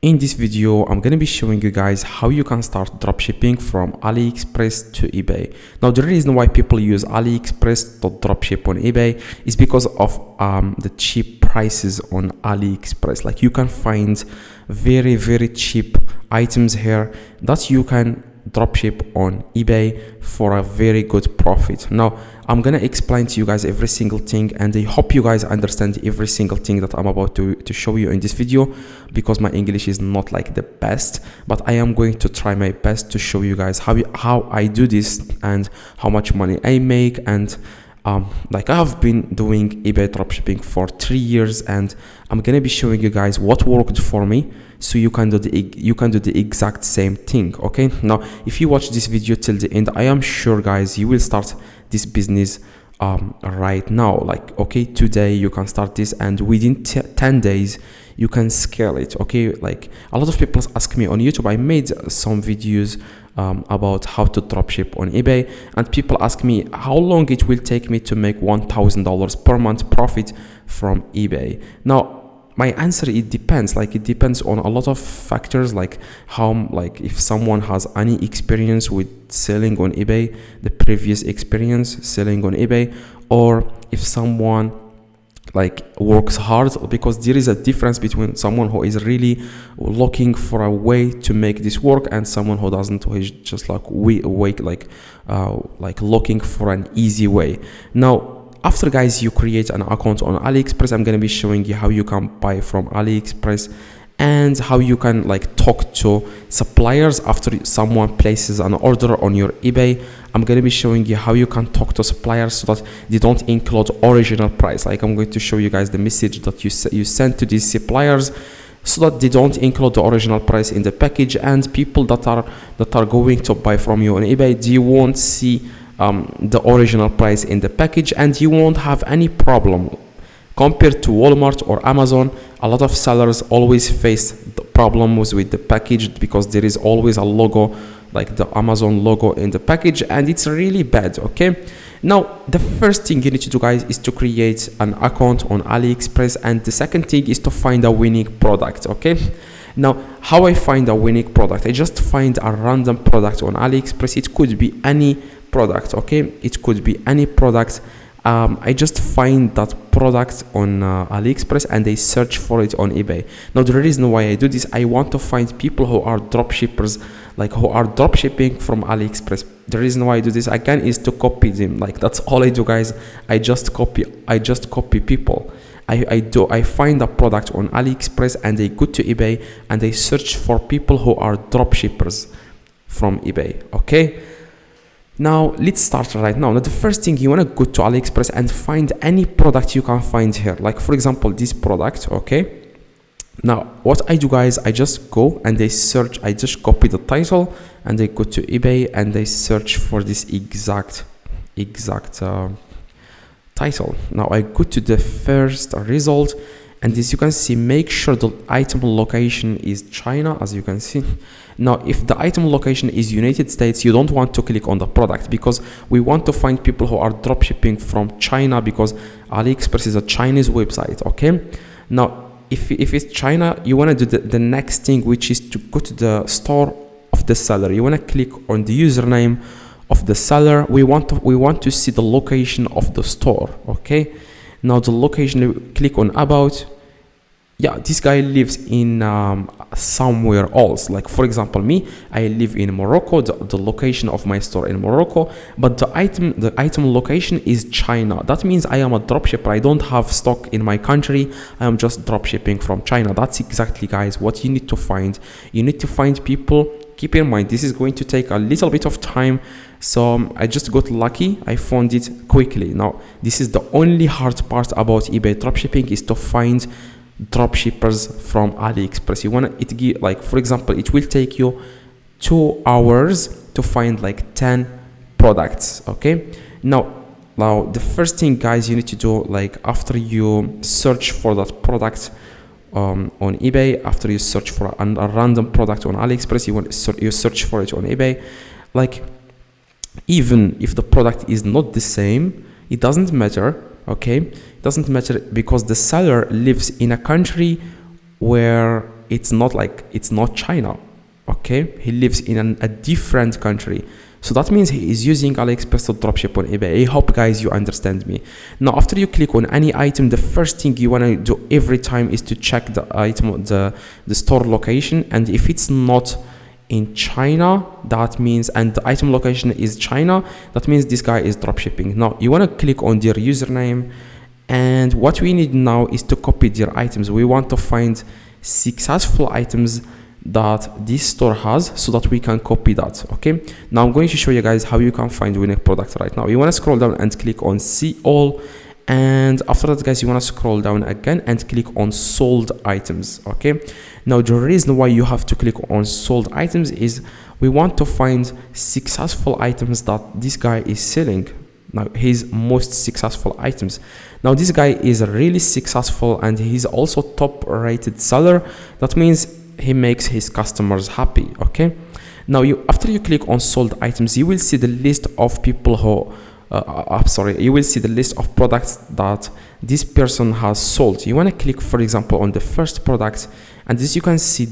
In this video, I'm going to be showing you guys how you can start dropshipping from AliExpress to eBay. Now, the reason why people use AliExpress to dropship on eBay is because of the cheap prices on AliExpress. Like, you can find very cheap items here that you can dropship on eBay for a very good profit. Now, I'm gonna explain to you guys every single thing, and I hope you guys understand every single thing that I'm about to show you in this video, because my English is not like the best, but I am going to try my best to show you guys how I do this and how much money I make. And like, I have been doing eBay dropshipping for 3 years, and I'm gonna be showing you guys what worked for me, so you can do the exact same thing. Okay, now if you watch this video till the end, I am sure guys you will start this business right now. Like, okay, today you can start this, and within 10 days you can scale it. Okay, like, a lot of people ask me on YouTube. I made some videos about how to dropship on eBay, and people ask me how long it will take me to make $1,000 per month profit from eBay. Now, my answer, it depends. Like, it depends on a lot of factors, like if someone has any experience with selling on eBay, the previous experience selling on eBay, or if someone like works hard, because there is a difference between someone who is really looking for a way to make this work and someone who doesn't, who is just like looking for an easy way. Now, after guys you create an account on AliExpress, I'm going to be showing you how you can buy from AliExpress and how you can like talk to suppliers after someone places an order on your eBay. I'm going to be showing you how you can talk to suppliers so that they don't include original price. Like, I'm going to show you guys the message that you send to these suppliers, so that they don't include the original price in the package, and people that are going to buy from you on eBay, they won't see the original price in the package, and you won't have any problem. Compared to Walmart or Amazon, a lot of sellers always face the problems with the package, because there is always a logo, like the Amazon logo in the package, and it's really bad. Okay, now the first thing you need to do guys is to create an account on AliExpress, and the second thing is to find a winning product. Okay, now how I find a winning product, I just find a random product on AliExpress. It could be any product. Okay, it could be any product. I just find that product on AliExpress, and I search for it on eBay. Now, the reason why I do this, I want to find people who are dropshippers, like who are dropshipping from AliExpress. The reason why I do this again is to copy them. Like, that's all I do guys. I just copy people. I find a product on AliExpress, and I go to eBay and I search for people who are dropshippers from eBay. Okay, now let's start right now. Now, the first thing, you want to go to AliExpress and find any product you can find here. Like, for example, this product. Okay, now what I do guys, I just go and I search. I just copy the title and I go to eBay and I search for this exact title. Now I go to the first result, and as you can see, make sure the item location is China, as you can see. Now, if the item location is United States, you don't want to click on the product, because we want to find people who are dropshipping from China, because AliExpress is a Chinese website. Okay, now if it's China, you want to do the next thing, which is to go to the store of the seller. You want to click on the username of the seller. We want to see the location of the store. Okay, now the location, click on about. Yeah, this guy lives in somewhere else. Like, for example, me, I live in Morocco. The location of my store in Morocco, but the item location is China. That means I am a dropshipper. I don't have stock in my country. I am just dropshipping from China. That's exactly, guys, what you need to find. You need to find people. Keep in mind, this is going to take a little bit of time, so I just got lucky. I found it quickly. Now, this is the only hard part about eBay dropshipping, is to find dropshippers from AliExpress. You want it, like, for example, it will take you 2 hours to find like 10 products. Okay, now the first thing, guys, you need to do, like, after you search for that product on eBay, after you search for a random product on AliExpress, you search for it on eBay. Like, even if the product is not the same, it doesn't matter. Okay, it doesn't matter, because the seller lives in a country where it's not China. Okay, he lives in a different country. So that means he is using AliExpress to dropship on eBay. I hope guys you understand me. Now after you click on any item, the first thing you want to do every time is to check the item, the store location, and if it's not in China, that means, and the item location is China, that means this guy is dropshipping. Now you want to click on their username, and what we need now is to copy their items. We want to find successful items that this store has so that we can copy that. Okay, now I'm going to show you guys how you can find winning product right now. You want to scroll down and click on see all, and after that guys you want to scroll down again and click on sold items. Okay, now the reason why you have to click on sold items is we want to find successful items that this guy is selling. Now his most successful items. Now this guy is really successful and he's also top rated seller. That means he makes his customers happy. Okay, now after you click on sold items, you will see the list of people who you will see the list of products that this person has sold. You want to click for example on the first product, and as you can see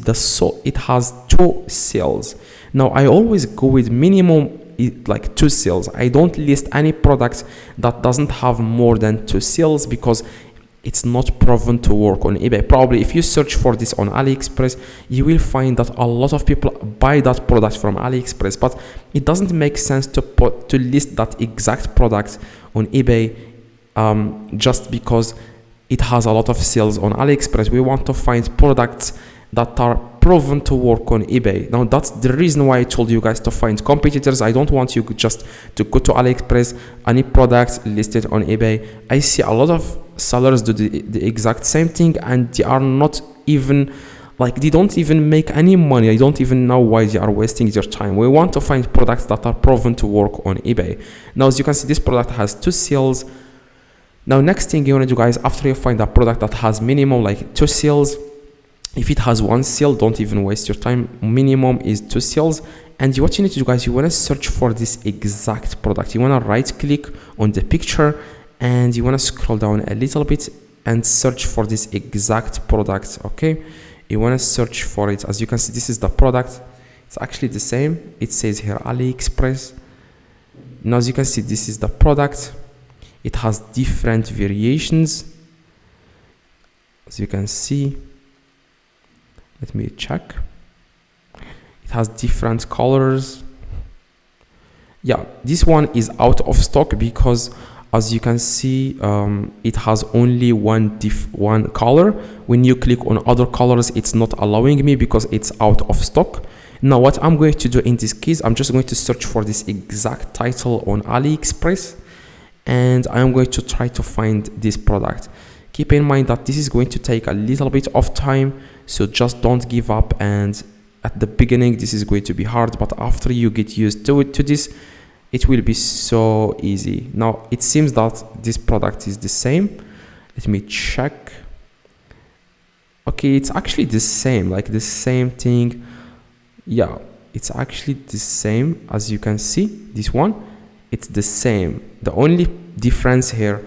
it has 2 sales. Now I always go with minimum like 2 sales. I don't list any product that doesn't have more than 2 sales because it's not proven to work on eBay. Probably if you search for this on AliExpress, you will find that a lot of people buy that product from AliExpress, but it doesn't make sense to list that exact product on eBay just because it has a lot of sales on AliExpress. We want to find products that are proven to work on eBay. Now that's the reason why I told you guys to find competitors. I don't want you just to go to AliExpress, any products listed on eBay. I see a lot of sellers do the exact same thing, and they are not even they don't even make any money. I don't even know why they are wasting their time. We want to find products that are proven to work on eBay. Now as you can see, this product has 2 sales. Now next thing you want to do guys, after you find a product that has minimum 2 sales, if it has 1 sale, don't even waste your time. Minimum is 2 sales. And what you need to do guys, you want to search for this exact product. You want to right click on the picture and you want to scroll down a little bit and search for this exact product. Okay, you want to search for it. As you can see, this is the product. It's actually the same. It says here AliExpress. Now as you can see, this is the product. It has different variations, as you can see. Let me check. It has different colors. Yeah, this one is out of stock because as you can see, it has only one color. When you click on other colors, it's not allowing me because it's out of stock. Now what I'm going to do in this case, I'm just going to search for this exact title on AliExpress, and I'm going to try to find this product. Keep in mind that this is going to take a little bit of time, so just don't give up. And at the beginning this is going to be hard, but after you get used to this, it will be so easy. Now it seems that this product is the same. Let me check. Okay, it's actually the same, the same thing. Yeah, it's actually the same. As you can see, this one, it's the same. The only difference here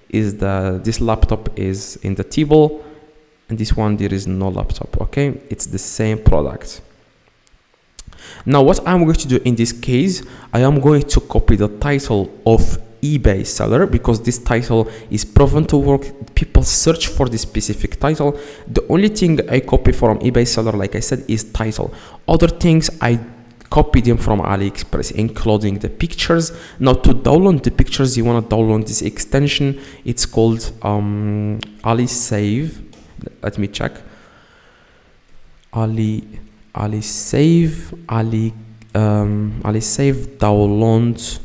is this laptop is in the table, and this one there is no laptop. Okay, it's the same product. Now what I'm going to do in this case, I am going to copy the title of eBay seller because this title is proven to work. People search for this specific title. The only thing I copy from eBay seller, like I said, is title. Other things I copy them from AliExpress, including the pictures. Now to download the pictures, you want to download this extension. It's called AliSave. Let me check. AliSave download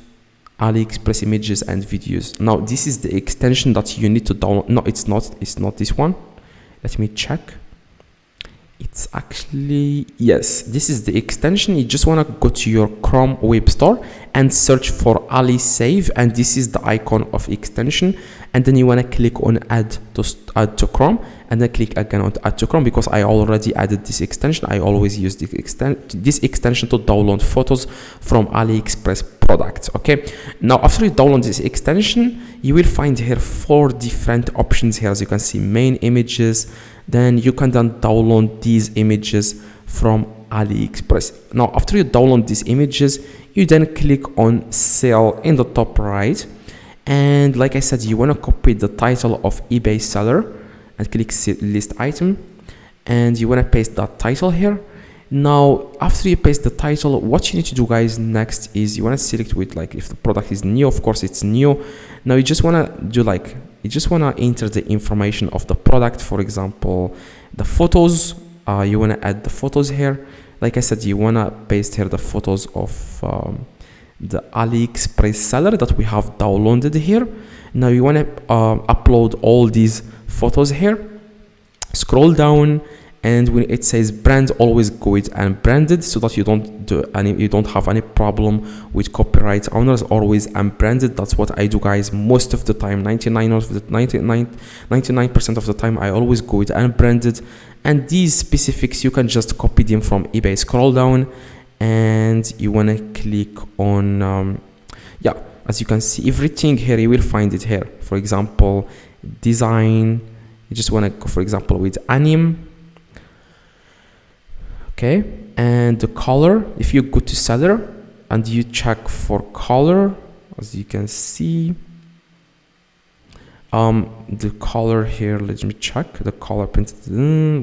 AliExpress images and videos. Now this is the extension that you need to download. No, it's not this one. Let me check. It's actually, yes, this is the extension. You just want to go to your Chrome web store and search for AliSave, and this is the icon of extension, and then you want to click on add to Chrome, and then click again on add to Chrome because I already added this extension. I always use this extension to download photos from AliExpress product. Okay, now after you download this extension, you will find here 4 different options here. As you can see, main images, then you can then download these images from AliExpress. Now after you download these images, you then click on sell in the top right, and like I said, you want to copy the title of eBay seller and click list item, and you want to paste that title here. Now after you paste the title, what you need to do, guys, next is you want to select with, like, if the product is new, of course it's new. Now you just want to do, like, you just want to enter the information of the product. For example, the photos, you want to add the photos here. Like I said, you want to paste here the photos of the AliExpress seller that we have downloaded here. Now you want to upload all these photos here. Scroll down, and when it says brand, always go with unbranded so that you don't have any problem with copyright owners. Always unbranded. That's what I do, guys, most of the time. 99% of the time I always go with unbranded. And these specifics, you can just copy them from eBay. Scroll down, and you want to click on yeah, as you can see, everything here you will find it here. For example, design, you just want to go, for example, with anime. Okay, and the color, if you go to seller and you check for color, as you can see, the color here, let me check the color printed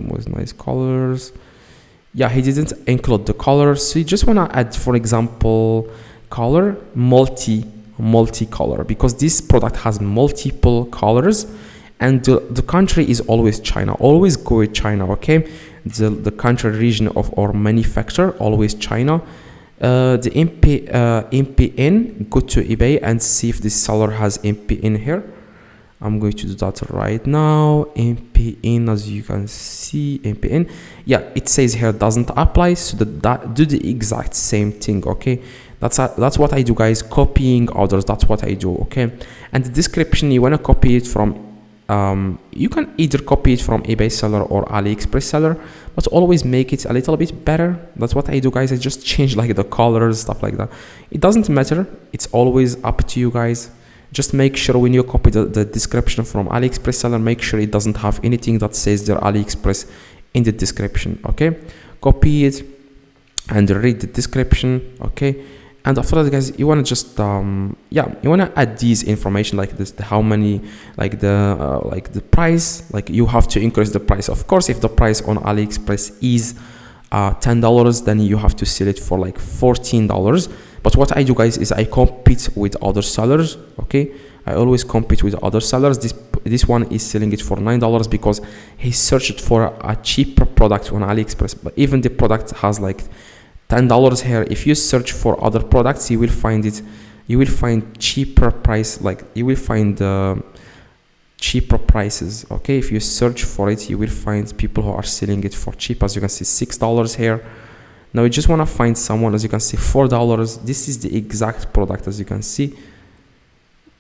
was nice colors. Yeah, he didn't include the color, so you just want to add, for example, color multi-color, because this product has multiple colors, and the country is always China. Always go with China. Okay, the country, region of our manufacturer, always China. The MPN, go to eBay and see if this seller has MPN here. I'm going to do that right now. MPN, as you can see, MPN, yeah, it says here doesn't apply, so do the exact same thing. Okay, that's what I do, guys, copying others. That's what I do. Okay, and the description, you want to copy it from you can either copy it from eBay seller or AliExpress seller, but always make it a little bit better. That's what I do, guys. I just change, like, the colors, stuff like that. It doesn't matter, it's always up to you, guys. Just make sure when you copy the description from AliExpress seller, make sure it doesn't have anything that says their AliExpress in the description. Okay, copy it and read the description. Okay, and after that, guys, you want to just yeah, you want to add these information, like this, how many, like the price, like you have to increase the price. Of course, if the price on AliExpress is $10, then you have to sell it for like $14. But what I do, guys, is I compete with other sellers. Okay, I always compete with other sellers. This one is selling it for $9 because he searched for a cheaper product on AliExpress, but even the product has like $10 here. If you search for other products, you will find it, you will find cheaper price, like you will find cheaper prices. Okay, if you search for it, you will find people who are selling it for cheap. As you can see, $6 here. Now you just want to find someone, as you can see, $4. This is the exact product. As you can see,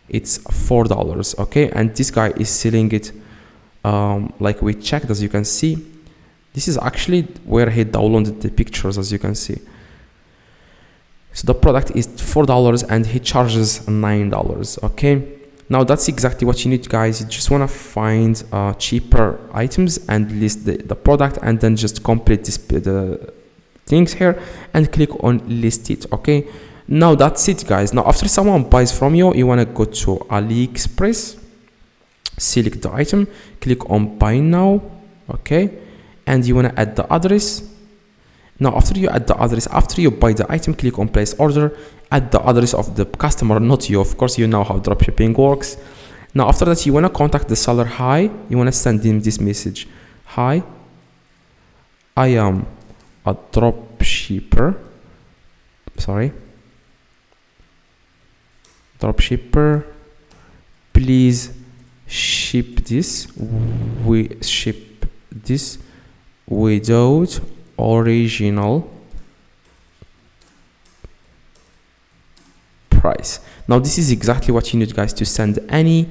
it's $4. Okay, and this guy is selling it like we checked. As you can see, this is actually where he downloaded the pictures, as you can see. So the product is $4 and he charges $9. Okay, now that's exactly what you need, guys. You just want to find cheaper items and list the product, and then just complete the things here and click on list it. Okay, now that's it, guys. Now after someone buys from you, you want to go to AliExpress, select the item, click on buy now. Okay, and you want to add the address. Now after you add the address, after you buy the item, click on place order, add the address of the customer, not you. Of course, you know how dropshipping works. Now after that, you want to contact the seller. Hi, you want to send him this message. Hi, I am a dropshipper, dropshipper, please ship this, we ship this without original price. Now this is exactly what you need, guys, to send any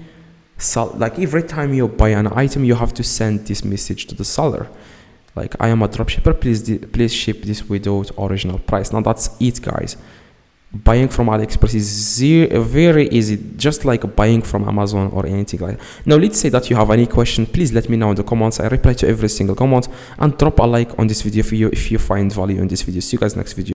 like every time you buy an item, you have to send this message to the seller, like, I am a dropshipper, please ship this without original price. Now that's it, guys. buying from AliExpress is very easy, just like buying from Amazon or anything like that. Now let's say that you have any question, please let me know in the comments. I reply to every single comment, and drop a like on this video if you find value in this video. See you guys next video.